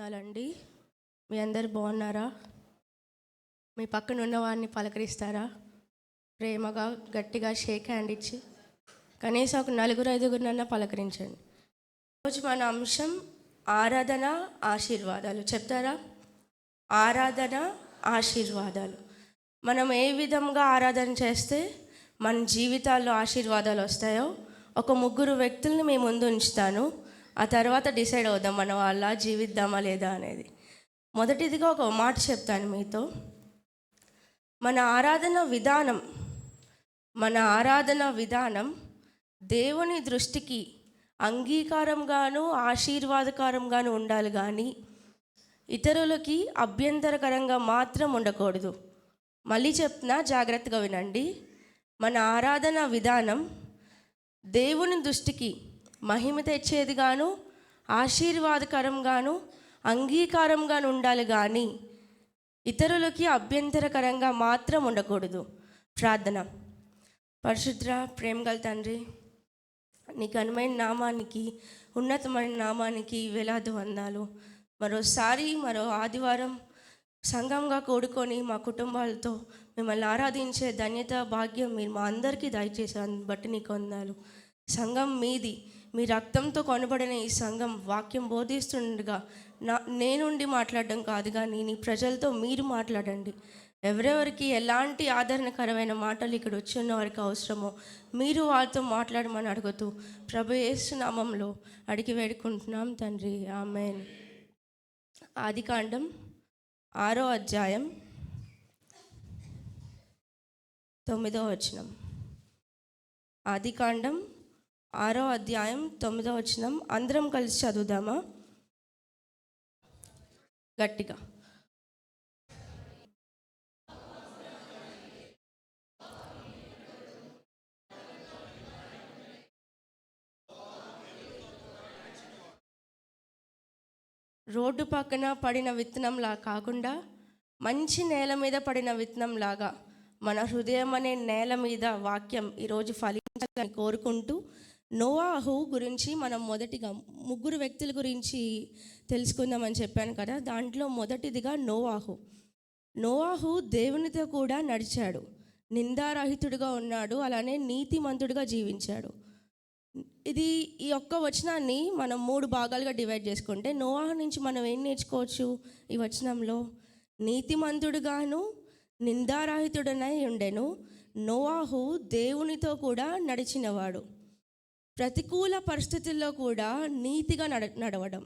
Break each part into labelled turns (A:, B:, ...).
A: వందనాలండి. మీ అందరు బాగున్నారా? మీ పక్కన ఉన్న వారిని పలకరిస్తారా? ప్రేమగా గట్టిగా షేక్ హ్యాండ్ ఇచ్చి కనీసం ఒక నలుగురు ఐదుగురినన్నా పలకరించండి. ఈరోజు మన అంశం ఆరాధన ఆశీర్వాదాలు. చెప్తారా? ఆరాధన ఆశీర్వాదాలు. మనం ఏ విధంగా ఆరాధన చేస్తే మన జీవితాల్లో ఆశీర్వాదాలు వస్తాయో ఒక ముగ్గురు వ్యక్తుల్ని మీ ముందు ఉంచుతాను. ఆ తర్వాత డిసైడ్ అవుదాం మన వాళ్ళ జీవిద్దామా లేదా అనేది. మొదటిదిగా ఒక మాట చెప్తాను మీతో. మన ఆరాధన విధానం దేవుని దృష్టికి అంగీకారంగాను ఆశీర్వాదకరంగాను ఉండాలి, కానీ ఇతరులకి అభ్యంతరకరంగా మాత్రం ఉండకూడదు. మళ్ళీ చెప్తున్నా, జాగ్రత్తగా వినండి. మన ఆరాధన విధానం దేవుని దృష్టికి మహిమ తెచ్చేదిగాను ఆశీర్వాదకరంగాను అంగీకారంగాను ఉండాలి, కానీ ఇతరులకి అభ్యంతరకరంగా మాత్రం ఉండకూడదు. ప్రార్థన. పరిశుద్ధ ప్రేమగల తండ్రి, నీ ఘనమైన నామానికి, ఉన్నతమైన నామానికి వేలాది వందనాలు. మరోసారి మరో ఆదివారం సంఘంగా కూడుకొని మా కుటుంబాలతో మిమ్మల్ని ఆరాధించే ధన్యత భాగ్యం మీరు మా అందరికీ దయచేసి బట్టి నీకు వందనాలు. సంఘం మీది, మీ రక్తంతో కొనబడిన ఈ సంఘం వాక్యం బోధిస్తుండగా నేనుండి మాట్లాడడం కాదు, కానీ నీ ప్రజలతో మీరు మాట్లాడండి. ఎవరెవరికి ఎలాంటి ఆదరణకరమైన మాటలు ఇక్కడ వచ్చిన వారికి అవసరమో మీరు వాళ్ళతో మాట్లాడమని అడుగుతూ ప్రభు యేసు నామంలో అడిగి వేడుకుంటున్నాం తండ్రి, ఆమేన్. ఆదికాండం 6వ అధ్యాయం 9వ వచనం. ఆదికాండం 6వ అధ్యాయం 9వ వచనం. అందరం కలిసి చదువుదామా? గట్టిగా. రోడ్డు పక్కన పడిన విత్తనంలా కాకుండా మంచి నేల మీద పడిన విత్తనంలాగా మన హృదయం అనే నేల మీద వాక్యం ఈరోజు ఫలించాలని కోరుకుంటూ, నోవాహు గురించి మనం మొదటిగా ముగ్గురు వ్యక్తుల గురించి తెలుసుకుందామని చెప్పాను కదా. దాంట్లో మొదటిదిగా నోవాహు దేవునితో కూడా నడిచాడు, నిందారహితుడిగా ఉన్నాడు, అలానే నీతిమంతుడిగా జీవించాడు. ఈ ఒక్క వచనాన్ని మనం 3 భాగాలుగా డివైడ్ చేసుకుంటే నోవాహు నుంచి మనం ఏం నేర్చుకోవచ్చు? ఈ వచనంలో నీతిమంతుడుగాను నిందారహితుడనై ఉండెను. నోవాహు దేవునితో కూడా నడిచినవాడు. ప్రతికూల పరిస్థితుల్లో కూడా నీతిగా నడవడం.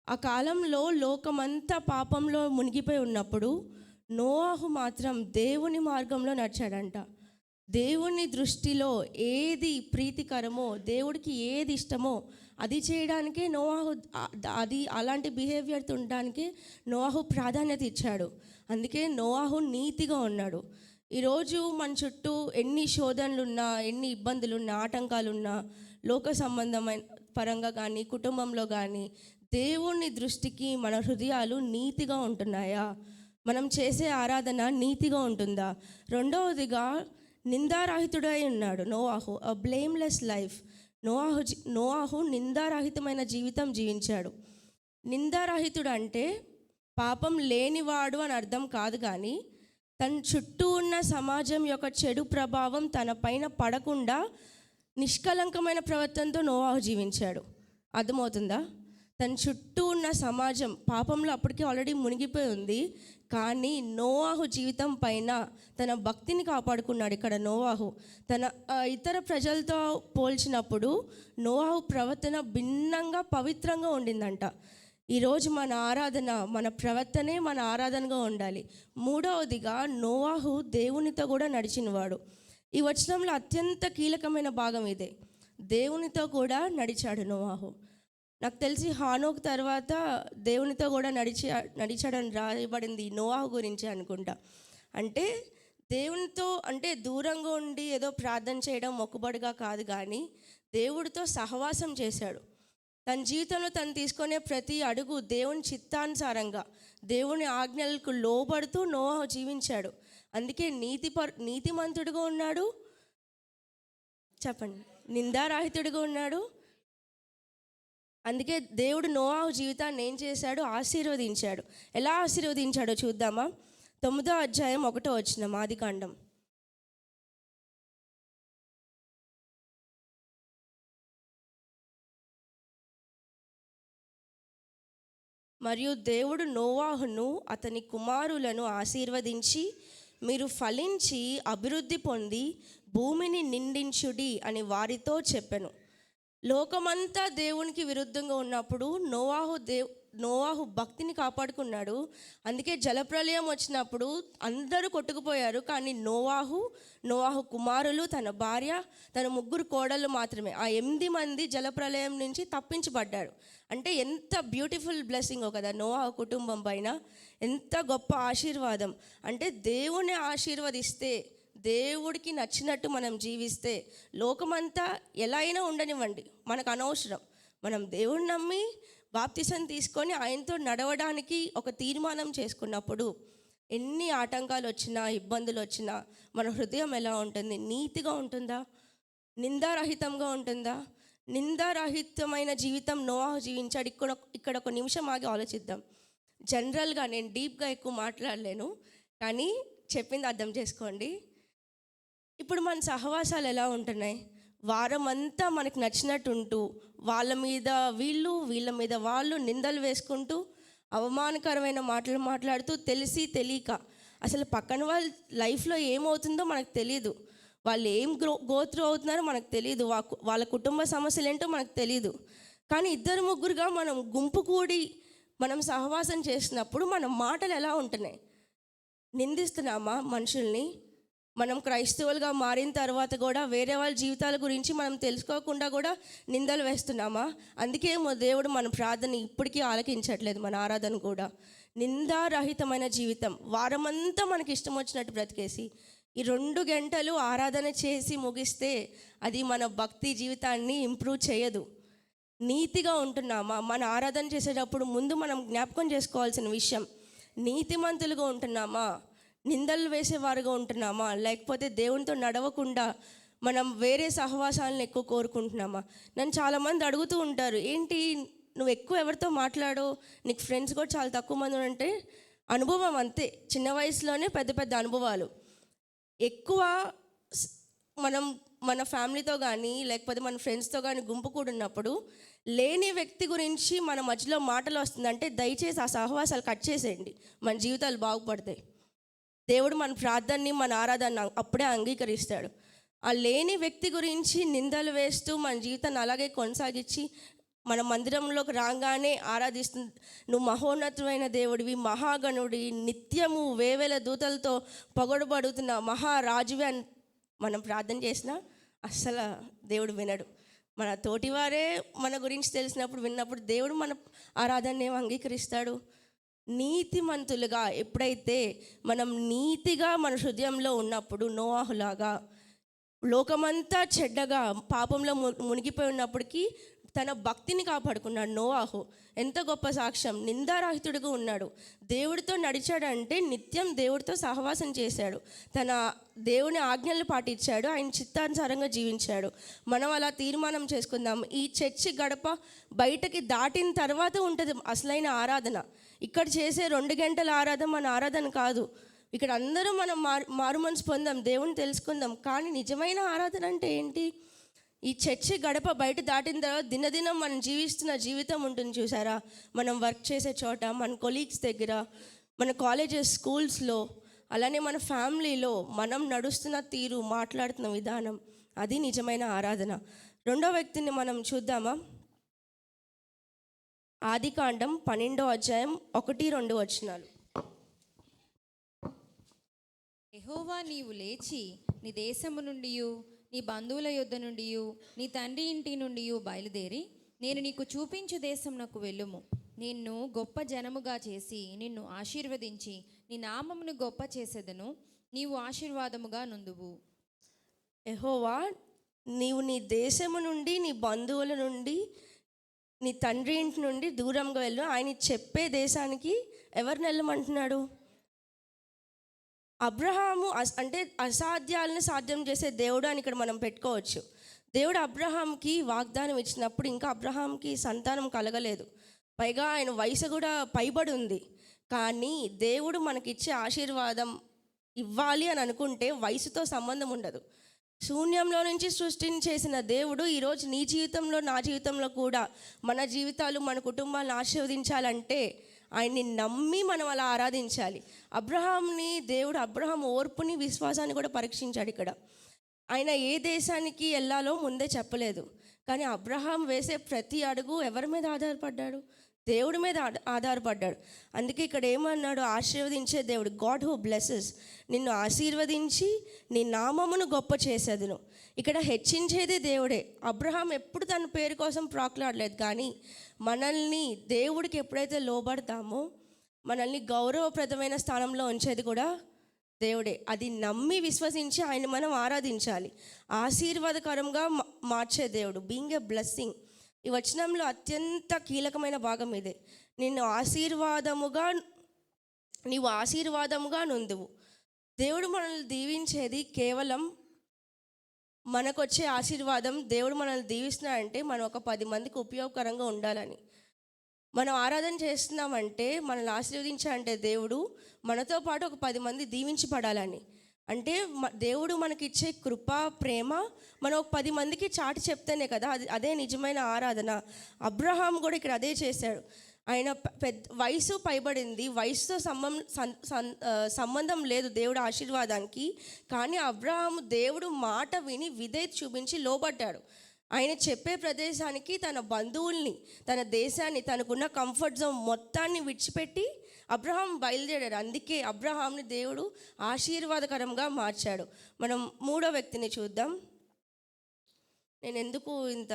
A: ఆ కాలంలో లోకమంతా పాపంలో మునిగిపోయి ఉన్నప్పుడు నోవాహు మాత్రం దేవుని మార్గంలో నడిచాడంట. దేవుని దృష్టిలో ఏది ప్రీతికరమో, దేవుడికి ఏది ఇష్టమో అది చేయడానికే నోవాహు, అలాంటి బిహేవియర్తో ఉండడానికే నోవాహు ప్రాధాన్యత ఇచ్చాడు. అందుకే నోవాహు నీతిగా ఉన్నాడు. ఈరోజు మన చుట్టూ ఎన్ని శోధనలున్నా, ఎన్ని ఇబ్బందులున్నా, ఆటంకాలున్నా, లోక సంబంధమైన పరంగా కానీ కుటుంబంలో కానీ దేవుని దృష్టికి మన హృదయాలు నీతిగా ఉంటున్నాయా? మనం చేసే ఆరాధన నీతిగా ఉంటుందా? రెండవదిగా నిందారహితుడై ఉన్నాడు నోవాహు. Blameless life. నోవాహు నిందారహితమైన జీవితం జీవించాడు. నిందారహితుడు అంటే పాపం లేనివాడు అని అర్థం కాదు, కానీ తన చుట్టూ ఉన్న సమాజం యొక్క చెడు ప్రభావం తన పైన పడకుండా నిష్కలంకమైన ప్రవర్తనతో నోవాహు జీవించాడు. అర్థమవుతుందా? తన చుట్టూ ఉన్న సమాజం పాపంలో అప్పటికే ఆల్రెడీ మునిగిపోయి ఉంది, కానీ నోవాహు జీవితం పైన తన భక్తిని కాపాడుకున్నాడు. ఇక్కడ నోవాహు తన ఇతర ప్రజలతో పోల్చినప్పుడు నోవాహు ప్రవర్తన భిన్నంగా పవిత్రంగా ఉండిందంట. ఈరోజు మన ఆరాధన, మన ప్రవర్తనే మన ఆరాధనగా ఉండాలి. మూడవదిగా నోవాహు దేవునితో కూడా నడిచినవాడు. ఈ వచనంలో అత్యంత కీలకమైన భాగం ఇదే. దేవునితో కూడా నడిచాడు నోవాహు. నాకు తెలిసి హానోకు తర్వాత దేవునితో కూడా నడిచాడని రాయబడింది నోవాహు గురించి అనుకుంటా. అంటే దేవునితో అంటే దూరంగా ఉండి ఏదో ప్రార్థన చేయడం మొక్కుబడిగా కాదు, కానీ దేవుడితో సహవాసం చేశాడు. తన జీవితంలో తను తీసుకునే ప్రతి అడుగు దేవుని చిత్తానుసారంగా, దేవుని ఆజ్ఞలకు లోబడుతూ నోవాహు జీవించాడు. అందుకే నీతిమంతుడిగా ఉన్నాడు. చెప్పండి. నిందారహితుడిగా ఉన్నాడు. అందుకే దేవుడు నోవాహు జీవితాన్ని ఏం చేశాడు? ఆశీర్వదించాడు. ఎలా ఆశీర్వదించాడో చూద్దామా? 9వ అధ్యాయం 1వ వచనం, ఆదికాండం. మరియు దేవుడు నోవాహును అతని కుమారులను ఆశీర్వదించి, మీరు ఫలించి అభివృద్ధి పొంది భూమిని నిండించుడి అని వారితో చెప్పెను. లోకమంతా దేవునికి విరుద్ధంగా ఉన్నప్పుడు నోవాహు భక్తిని కాపాడుకున్నాడు. అందుకే జలప్రలయం వచ్చినప్పుడు అందరూ కొట్టుకుపోయారు. కానీ నోవాహు కుమారులు, తన భార్య, తన 3 కోడళ్ళు మాత్రమే, ఆ 8 మంది జలప్రలయం నుంచి తప్పించబడ్డారు. అంటే ఎంత బ్యూటిఫుల్ బ్లెస్సింగో కదా నోవాహు కుటుంబం పైన, ఎంత గొప్ప ఆశీర్వాదం. అంటే దేవుని ఆశీర్వదిస్తే, దేవుడికి నచ్చినట్టు మనం జీవిస్తే, లోకమంతా ఎలా అయినా ఉండనివ్వండి, మనకు అనవసరం. మనం దేవుడిని నమ్మి బాప్తిసం తీసుకొని ఆయనతో నడవడానికి ఒక తీర్మానం చేసుకున్నప్పుడు ఎన్ని ఆటంకాలు వచ్చినా, ఇబ్బందులు వచ్చినా మన హృదయం ఎలా ఉంటుంది? నీతిగా ఉంటుందా? నిందారహితంగా ఉంటుందా? నిందారహితమైన జీవితం నోవాహు జీవించాడు. ఇక్కడ ఒక నిమిషం ఆగి ఆలోచిద్దాం. జనరల్గా నేను డీప్గా ఎక్కువ మాట్లాడలేను, కానీ చెప్పింది అర్థం చేసుకోండి. ఇప్పుడు మన సహవాసాలు ఎలా ఉంటున్నాయి? వారం అంతా మనకు నచ్చినట్టు ఉంటూ, వాళ్ళ మీద వీళ్ళ మీద వాళ్ళు నిందలు వేసుకుంటూ, అవమానకరమైన మాటలు మాట్లాడుతూ, తెలిసి తెలియక అసలు పక్కన వాళ్ళ లైఫ్లో ఏమవుతుందో మనకు తెలియదు, వాళ్ళు ఏం గోత్రు అవుతున్నారో మనకు తెలియదు, వాళ్ళ కుటుంబ సమస్యలు ఏంటో మనకు తెలియదు. కానీ 2-3గా మనం గుంపు కూడి మనం సహవాసం చేసినప్పుడు మన మాటలు ఎలా ఉంటున్నాయి? నిందిస్తున్నామా మనుషుల్ని? మనం క్రైస్తవులుగా మారిన తర్వాత కూడా వేరే వాళ్ళ జీవితాల గురించి మనం తెలుసుకోకుండా కూడా నిందలు వేస్తున్నామా? అందుకే దేవుడు మన ప్రార్థన ఇప్పటికీ ఆలకించట్లేదు, మన ఆరాధన కూడా. నిందారహితమైన జీవితం, వారమంతా మనకి ఇష్టం వచ్చినట్టు బ్రతికేసి ఈ 2 గంటలు ఆరాధన చేసి ముగిస్తే అది మన భక్తి జీవితాన్ని ఇంప్రూవ్ చేయదు. నీతిగా ఉంటున్నామా? మన ఆరాధన చేసేటప్పుడు ముందు మనం జ్ఞాపకం చేసుకోవాల్సిన విషయం, నీతిమంతులుగా ఉంటున్నామా? నిందలు వేసేవారుగా ఉంటున్నామా? లేకపోతే దేవునితో నడవకుండా మనం వేరే సహవాసాలను ఎక్కువ కోరుకుంటున్నామా? నన్ను చాలామంది అడుగుతూ ఉంటారు, ఏంటి నువ్వు ఎక్కువ ఎవరితో మాట్లాడో, నీకు ఫ్రెండ్స్ కూడా చాలా తక్కువ మంది అంటే అనుభవం అంతే. చిన్న వయసులోనే పెద్ద పెద్ద అనుభవాలు. ఎక్కువ మన ఫ్యామిలీతో కానీ లేకపోతే మన ఫ్రెండ్స్తో కానీ గుంపు కూడినప్పుడు లేని వ్యక్తి గురించి మన మధ్యలో మాటలు వస్తుందంటే దయచేసి ఆ సహవాసాలు కట్ చేసేయండి, మన జీవితాలు బాగుపడతాయి. దేవుడు మన ప్రార్థనని, మన ఆరాధన అప్పుడే అంగీకరిస్తాడు. ఆ లేని వ్యక్తి గురించి నిందలు వేస్తూ మన జీవితాన్ని అలాగే కొనసాగించి మన మందిరంలోకి రాగానే ఆరాధిస్తుంది, నువ్వు మహోన్నతమైన దేవుడివి, మహాగణుడి, నిత్యము వేవేల దూతలతో పొగడబడుతున్న మహారాజువి అని మనం ప్రార్థన చేసినా అస్సలు దేవుడు వినడు. మన తోటివారే మన గురించి తెలిసినప్పుడు విన్నప్పుడు దేవుడు మన ఆరాధన అంగీకరిస్తాడు. నీతిమంతులుగా ఎప్పుడైతే మనం నీతిగా మన హృదయంలో ఉన్నప్పుడు, నోవాహులాగా లోకమంతా చెడ్డగా పాపంలో మునిగిపోయి ఉన్నప్పటికీ తన భక్తిని కాపాడుకున్నాడు నోవాహు. ఎంత గొప్ప సాక్ష్యం! నిందారహితుడిగా ఉన్నాడు, దేవుడితో నడిచాడంటే నిత్యం దేవుడితో సహవాసం చేశాడు, తన దేవుని ఆజ్ఞలు పాటించాడు, ఆయన చిత్తానుసారంగా జీవించాడు. మనం అలా తీర్మానం చేసుకుందాం. ఈ చర్చి గడప బయటకి దాటిన తర్వాత ఉంటుంది అసలైన ఆరాధన. ఇక్కడ చేసే 2 గంటల ఆరాధన మన ఆరాధన కాదు. ఇక్కడ అందరూ మనం మారు మనసు పొందాం, దేవుని తెలుసుకుందాం. కానీ నిజమైన ఆరాధన అంటే ఏంటి? ఈ చర్చి గడప బయట దాటిన తర్వాత దినదినం మనం జీవిస్తున్న జీవితం ఉంటుంది చూసారా? మనం వర్క్ చేసే చోట, మన కొలీగ్స్ దగ్గర, మన కాలేజెస్, స్కూల్స్లో, అలానే మన ఫ్యామిలీలో మనం నడుస్తున్న తీరు, మాట్లాడుతున్న విధానం, అది నిజమైన ఆరాధన. 2వ వ్యక్తిని మనం చూద్దామా? ఆదికాండం 12వ అధ్యాయం 1-2 వచనాలు.
B: యెహోవా, నీవు లేచి నీ దేశము నుండి, నీ బంధువుల యొద్ద నుండి, నీ తండ్రి ఇంటి నుండి బయలుదేరి నేను నీకు చూపించు దేశమునకు వెళ్ళుము. నిన్ను గొప్ప జనముగా చేసి నిన్ను ఆశీర్వదించి నీ నామమును గొప్ప చేసేదను, నీవు ఆశీర్వాదముగా నుందువు.
A: యెహోవా, నీవు నీ దేశము నుండి, నీ బంధువుల నుండి, నీ తండ్రి ఇంటి నుండి దూరంగా వెళ్ళు. ఆయన చెప్పే దేశానికి ఎవరిని వెళ్ళమంటున్నాడు? అబ్రహాము అంటే అసాధ్యాలను సాధ్యం చేసే దేవుడు అని ఇక్కడ మనం పెట్టుకోవచ్చు. దేవుడు అబ్రహాంకి వాగ్దానం ఇచ్చినప్పుడు ఇంకా అబ్రహాంకి సంతానం కలగలేదు. పైగా ఆయన వయసు కూడా పైబడి ఉంది. కానీ దేవుడు మనకిచ్చే ఆశీర్వాదం ఇవ్వాలి అని అనుకుంటే వయసుతో సంబంధం ఉండదు. శూన్యంలో నుంచి సృష్టిని చేసిన దేవుడు ఈరోజు నీ జీవితంలో, నా జీవితంలో కూడా మన జీవితాలు, మన కుటుంబాలను ఆశీర్వదించాలంటే ఆయన్ని నమ్మి మనం అలా ఆరాధించాలి. అబ్రహాం ఓర్పుని, విశ్వాసాన్ని కూడా పరీక్షించాడు. ఇక్కడ ఆయన ఏ దేశానికి వెళ్ళాలో ముందే చెప్పలేదు. కానీ అబ్రహాం వేసే ప్రతి అడుగు ఎవరి మీద ఆధారపడ్డాడు? దేవుడి మీద ఆధారపడ్డాడు. అందుకే ఇక్కడ ఏమన్నాడు? ఆశీర్వదించే దేవుడు, గాడ్ హూ బ్లెసెస్, నిన్ను ఆశీర్వదించి నీ నామమును గొప్ప చేసేదును. ఇక్కడ హెచ్చించేది దేవుడే. అబ్రహాం ఎప్పుడు తన పేరు కోసం ప్రాకులాడలేదు. కానీ మనల్ని దేవుడికి ఎప్పుడైతే లోబడతామో మనల్ని గౌరవప్రదమైన స్థానంలో ఉంచేది కూడా దేవుడే. అది నమ్మి విశ్వసించి ఆయన మనం ఆరాధించాలి. ఆశీర్వాదకరంగా మార్చే దేవుడు, బీయింగ్ ఎ బ్లెస్సింగ్. ఈ వచనంలో అత్యంత కీలకమైన భాగం ఇదే. నీవు ఆశీర్వాదముగా నొందువు. దేవుడు మనల్ని దీవించేది కేవలం మనకొచ్చే ఆశీర్వాదం. దేవుడు మనల్ని దీవిస్తున్నాడంటే మనం ఒక 10 మందికి ఉపయోగకరంగా ఉండాలని. మనం ఆరాధన చేస్తున్నామంటే, మనల్ని ఆశీర్వదించాలంటే దేవుడు మనతో పాటు ఒక 10 మంది దీవించబడాలని. అంటే దేవుడు మనకిచ్చే కృప, ప్రేమ మనం ఒక 10 మందికి చాటి చెప్తేనే కదా అదే నిజమైన ఆరాధన. అబ్రహాం కూడా ఇక్కడ అదే చేశాడు. ఆయన వయసు పైబడింది, వయసుతో సంబంధం లేదు దేవుడు ఆశీర్వాదానికి. కానీ అబ్రహాం దేవుడు మాట విని విధేయత చూపించి లోబడ్డాడు. ఆయన చెప్పే ప్రదేశానికి తన బంధువుల్ని, తన దేశాన్ని, తనకున్న కంఫర్ట్ జోన్ మొత్తాన్ని విడిచిపెట్టి అబ్రహాం బయలుదేరాడు. అందుకే అబ్రహాంని దేవుడు ఆశీర్వాదకరంగా మార్చాడు. మనం 3వ వ్యక్తిని చూద్దాం. నేను ఎందుకు ఇంత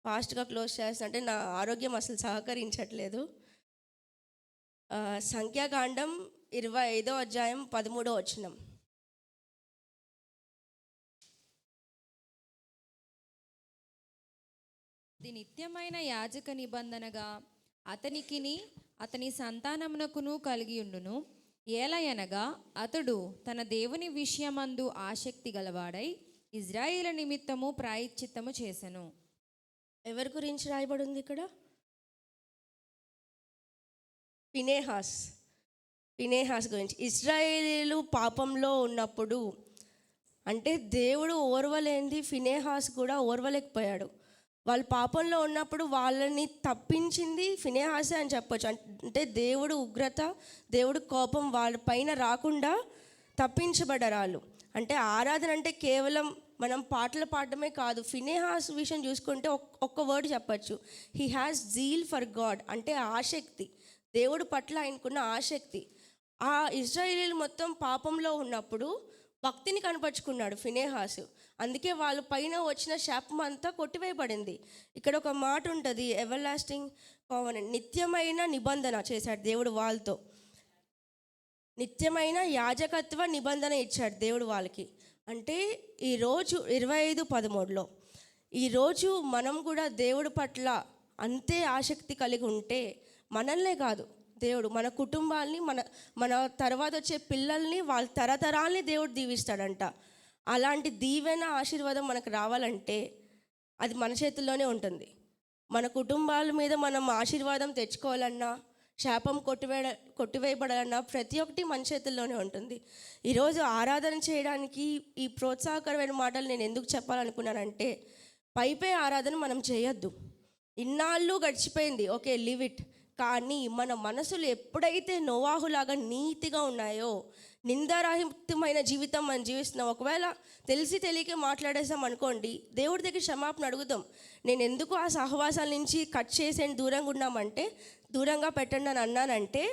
A: ఫాస్ట్గా క్లోజ్ చేస్తాను అంటే నా ఆరోగ్యం అసలు సహకరించట్లేదు. సంఖ్యాకాండం 25వ అధ్యాయం 13వ వచనం.
B: ఇది నిత్యమైన యాజక నిబంధనగా అతనికిని అతని సంతానమునకును కలిగి ఉండును. ఏలయనగా అతడు తన దేవుని విషయమందు ఆసక్తి గలవాడై ఇజ్రాయేలు నిమిత్తము ప్రాయశ్చిత్తము చేసెను.
A: ఎవరి గురించి రాయబడింది ఇక్కడ? ఫినెహాస్ గురించి. ఇజ్రాయేలీలు పాపంలో ఉన్నప్పుడు, అంటే దేవుడు ఓర్వలేంది ఫినెహాస్ కూడా ఓర్వలేకపోయాడు. వాళ్ళు పాపంలో ఉన్నప్పుడు వాళ్ళని తప్పించింది ఫినెహాసే అని చెప్పొచ్చు. అంటే దేవుడు ఉగ్రత, దేవుడు కోపం వాళ్ళ పైన రాకుండా తప్పించబడ్డారు వాళ్ళు. అంటే ఆరాధన అంటే కేవలం మనం పాటలు పాడటమే కాదు. ఫినెహాస్ విషయం చూసుకుంటే ఒక్క వర్డ్ చెప్పచ్చు, he has zeal for God. అంటే ఆసక్తి, దేవుడు పట్ల ఆయనకున్న ఆసక్తి. ఆ ఇజ్రాయేలీలు మొత్తం పాపంలో ఉన్నప్పుడు భక్తిని కనపరుచుకున్నాడు ఫినెహాసు. అందుకే వాళ్ళ పైన వచ్చిన శాపం అంతా కొట్టివేయబడింది. ఇక్కడ ఒక మాట ఉంటుంది, ఎవర్ లాస్టింగ్ కావనెంట్, నిత్యమైన నిబంధన చేశాడు దేవుడు వాళ్ళతో. నిత్యమైన యాజకత్వ నిబంధన ఇచ్చాడు దేవుడు వాళ్ళకి. అంటే ఈరోజు 25:13లో ఈరోజు మనం కూడా దేవుడి పట్ల అంతే ఆసక్తి కలిగి ఉంటే మనల్నే కాదు దేవుడు మన కుటుంబాల్ని, మన తర్వాత వచ్చే పిల్లల్ని, వాళ్ళ తరతరాల్ని దేవుడు దీవిస్తాడంట. అలాంటి దీవెన ఆశీర్వాదం మనకు రావాలంటే అది మన చేతుల్లోనే ఉంటుంది. మన కుటుంబాల మీద మనం ఆశీర్వాదం తెచ్చుకోవాలన్నా, శాపం కొట్టివేయబడాలన్నా ప్రతి ఒక్కటి మన చేతుల్లోనే ఉంటుంది. ఈరోజు ఆరాధన చేయడానికి ఈ ప్రోత్సాహకరమైన మాటలు నేను ఎందుకు చెప్పాలనుకున్నానంటే, పైపై ఆరాధన మనం చేయొద్దు. ఇన్నాళ్ళు గడిచిపోయింది, ఓకే, లివ్ ఇట్. కానీ మన మనసులు ఎప్పుడైతే నోవాహులాగా నీతిగా ఉన్నాయో, నిందారహితమైన జీవితం మనం జీవిస్తున్నాం. ఒకవేళ తెలిసి తెలియక మాట్లాడేసాం అనుకోండి, దేవుడి దగ్గర క్షమాపణ అడుగుదాం. నేను ఎందుకు ఆ సహవాసాల నుంచి కట్ చేసేసి దూరంగా ఉన్నామంటే, దూరంగా పెట్టండి అని అన్నానంటే,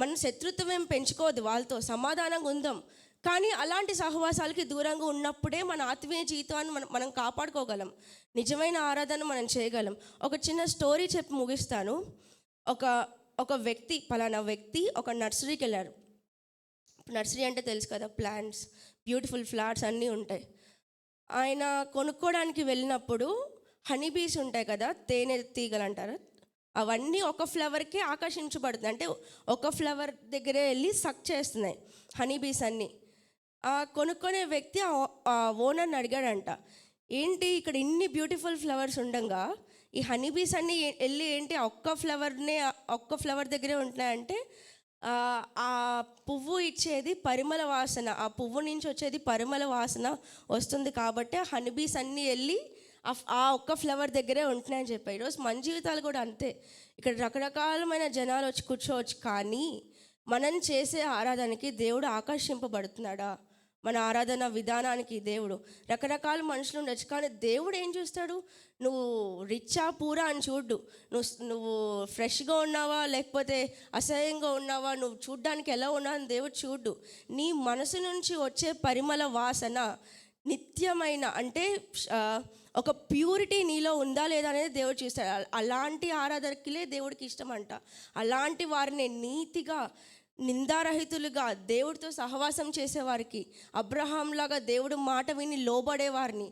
A: మనం శత్రుత్వం ఏం పెంచుకోవద్దు, వాళ్ళతో సమాధానంగా ఉందాం. కానీ అలాంటి సహవాసాలకి దూరంగా ఉన్నప్పుడే మన ఆత్మీయ జీవితాన్ని మనం కాపాడుకోగలం, నిజమైన ఆరాధన మనం చేయగలం. ఒక చిన్న స్టోరీ చెప్పి ముగిస్తాను. ఒక వ్యక్తి, పలానా వ్యక్తి ఒక నర్సరీకి వెళ్ళారు. నర్సరీ అంటే తెలుసు కదా, ప్లాంట్స్, బ్యూటిఫుల్ ఫ్లవర్స్ అన్నీ ఉంటాయి. ఆయన కొనుక్కోవడానికి వెళ్ళినప్పుడు హనీబీస్ ఉంటాయి కదా, తేనె తీగలు అంటారు, అవన్నీ ఒక ఫ్లవర్కే ఆకర్షించబడుతుంది. అంటే ఒక ఫ్లవర్ దగ్గరే వెళ్ళి సక్ చేస్తున్నాయి హనీబీస్ అన్నీ. ఆ కొనుక్కునే వ్యక్తి ఆ ఓనర్ని అడిగాడంట, ఏంటి ఇక్కడ ఇన్ని బ్యూటిఫుల్ ఫ్లవర్స్ ఉండగా ఈ హనీబీస్ అన్నీ వెళ్ళి ఏంటి ఒక్క ఫ్లవర్ దగ్గరే ఉంటున్నాయంటే ఆ పువ్వు ఇచ్చేది పరిమళ వాసన, ఆ పువ్వు నుంచి వచ్చేది పరిమళ వాసన వస్తుంది కాబట్టి ఆ హనీబీస్ అన్నీ వెళ్ళి ఆ ఒక్క ఫ్లవర్ దగ్గరే ఉంటున్నాయని చెప్పాయి. ఈరోజు మన జీవితాలు కూడా అంతే. ఇక్కడ రకరకాలమైన జనాలు వచ్చి కూర్చోవచ్చు, కానీ మనం చేసే ఆరాధనకి దేవుడు ఆకర్షింపబడుతున్నాడా? మన ఆరాధన విధానానికి దేవుడు రకరకాల మనుషులు ఉండొచ్చు, కానీ దేవుడు ఏం చూస్తాడు? నువ్వు రిచ్చా పూరా అని చూడ్డు. నువ్వు ఫ్రెష్గా ఉన్నావా లేకపోతే అసహ్యంగా ఉన్నావా, నువ్వు చూడ్డానికి ఎలా ఉన్నావు అని దేవుడు చూడ్డు. నీ మనసు నుంచి వచ్చే పరిమళ వాసన నిత్యమైన, అంటే ఒక ప్యూరిటీ నీలో ఉందా లేదా అనేది దేవుడు చూస్తాడు. అలాంటి ఆరాధనకిలే దేవుడికి ఇష్టం అంట. అలాంటి వారిని నీతిగా, నిందారహితులుగా దేవుడితో సహవాసం చేసేవారికి, అబ్రహాంలాగా దేవుడు మాట విని లోబడేవారిని,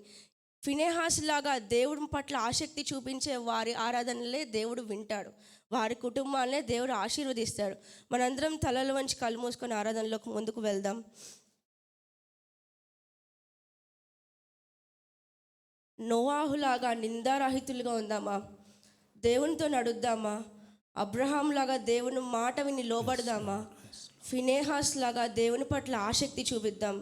A: ఫినెహాస్ లాగా దేవుడి పట్ల ఆసక్తి చూపించే వారి ఆరాధనలే దేవుడు వింటాడు. వారి కుటుంబాలనే దేవుడు ఆశీర్వదిస్తాడు. మనందరం తలలు వంచి కళ్ళు మూసుకొని ఆరాధనలోకి ముందుకు వెళ్దాం. నోవాహులాగా నిందారహితులుగా ఉందామా? దేవునితో నడుద్దామా? అబ్రహాం లాగా దేవుని మాట విని లోబడదామా? ఫినెహాస్ లాగా దేవుని పట్ల ఆసక్తి చూపిద్దాం.